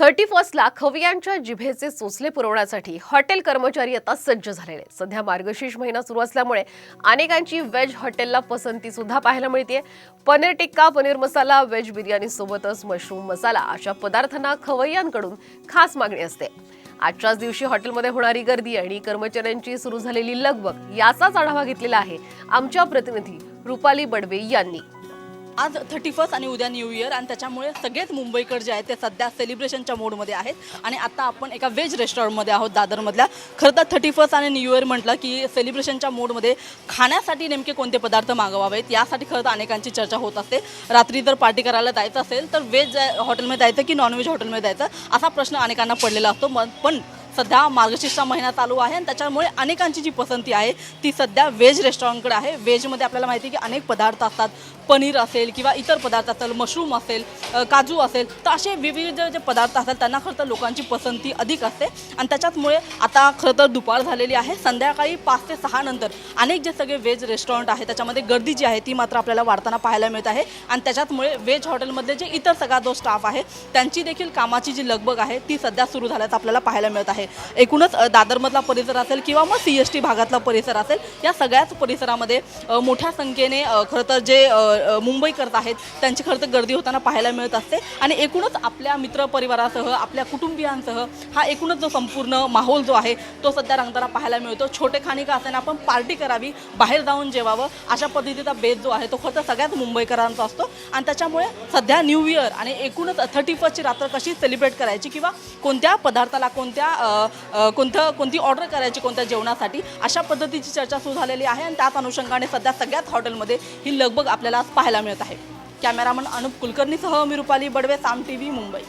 31ला खवय्यांच्या जिभेचे चोचले पुरवण्यासाठी हॉटेल कर्मचारी आता सज्ज झालेले आहेत। सध्या मार्गशीर्ष महिना सुरू असल्यामुळे अनेकांची वेज हॉटेलला पसंती सुद्धा पाहायला मिळते। पनीर टिक्का, पनीर मसाला, वेज बिर्याणी सोबतच मशरूम मसाला अशा पदार्थांना खवय्यांकडून खास मागणी असते। आजच्याच दिवशी हॉटेलमध्ये होणारी गर्दी आणि कर्मचाऱ्यांची सुरू झालेली लगबग याचाच आढावा घेतलेला आहे आमच्या प्रतिनिधी रुपाली बडवे यांनी। आज 31 आणि उद्या न्यू इयर आणि त्याच्यामुळे सगळेच मुंबईकर जे आहेत ते सध्या सेलिब्रेशनच्या मोडमध्ये आहेत। आणि आता आपण एका वेज रेस्टॉरंटमध्ये आहोत दादरमधल्या। खरं तर 31 आणि न्यू इयर म्हटलं की सेलिब्रेशनच्या मोडमध्ये खाण्यासाठी नेमके कोणते पदार्थ मागवावेत यासाठी खरं तर अनेकांची चर्चा होत असते। रात्री जर पार्टी करायला जायचं असेल तर वेज हॉटेलमध्ये जायचं की नॉनव्हेज हॉटेलमध्ये जायचं असा प्रश्न अनेकांना पडलेला असतो। पण सध्या मार्गशीर्षचा महिना चालू आहे आणि त्याच्यामुळे अनेकांची जी पसंती आहे ती सध्या वेज रेस्टॉरंटकडे आहे। वेजमध्ये आपल्याला माहिती आहे की अनेक पदार्थ असतात, पनीर असेल किंवा इतर पदार्थ असेल, मशरूम असेल, काजू असेल, तर असे विविध जे पदार्थ असतात त्यांना खरं तर लोकांची पसंती अधिक असते। आणि त्याच्यामुळे आता खरं तर दुपार झालेली आहे, संध्याकाळी 5 ते 6 नंतर अनेक जे सगळे वेज रेस्टॉरंट आहे त्याच्यामध्ये गर्दी जी आहे ती मात्र आपल्याला वाढताना पाहायला मिळत आहे। आणि त्याच्यामुळे वेज हॉटेलमधले जे इतर सगळा जो स्टाफ आहे त्यांची देखील कामाची जी लगबग आहे ती सध्या सुरू झाल्याचं आपल्याला पाहायला मिळत आहे। एकूणच दादरमधला परिसर असेल किंवा मग CST भागातला परिसर असेल या सगळ्याच परिसरामध्ये मोठ्या संख्येने खरं तर जे मुंबईकर आहेत त्यांची खरं तर गर्दी होताना पाहायला मिळत असते। आणि एकूणच आपल्या मित्रपरिवारासह, आपल्या कुटुंबियांसह हा एकूणच जो संपूर्ण माहोल जो आहे तो सध्या रंगताना पाहायला मिळतो। छोटे खाणी का असेना आपण पार्टी करावी, बाहेर जाऊन जेवावं अशा पद्धतीचा बेत जो आहे तो खरं तर सगळ्याच मुंबईकरांचा असतो। आणि त्याच्यामुळे सध्या न्यू इयर आणि एकूणच 31ची रात्र कशी सेलिब्रेट करायची किंवा कोणत्या पदार्थाला कोणती ऑर्डर करायची कोणत्या जेवणासाठी अशा पद्धतीची चर्चा सुरू झालेली आहे। आणि त्याच अनुषंगाने सध्या सगळ्याच हॉटेलमध्ये ही लगबग आपल्याला पाहायला मिळत आहे। कॅमेरामन अनुप कुलकर्णीसह मी रुपाली बडवे, साम TV, मुंबई।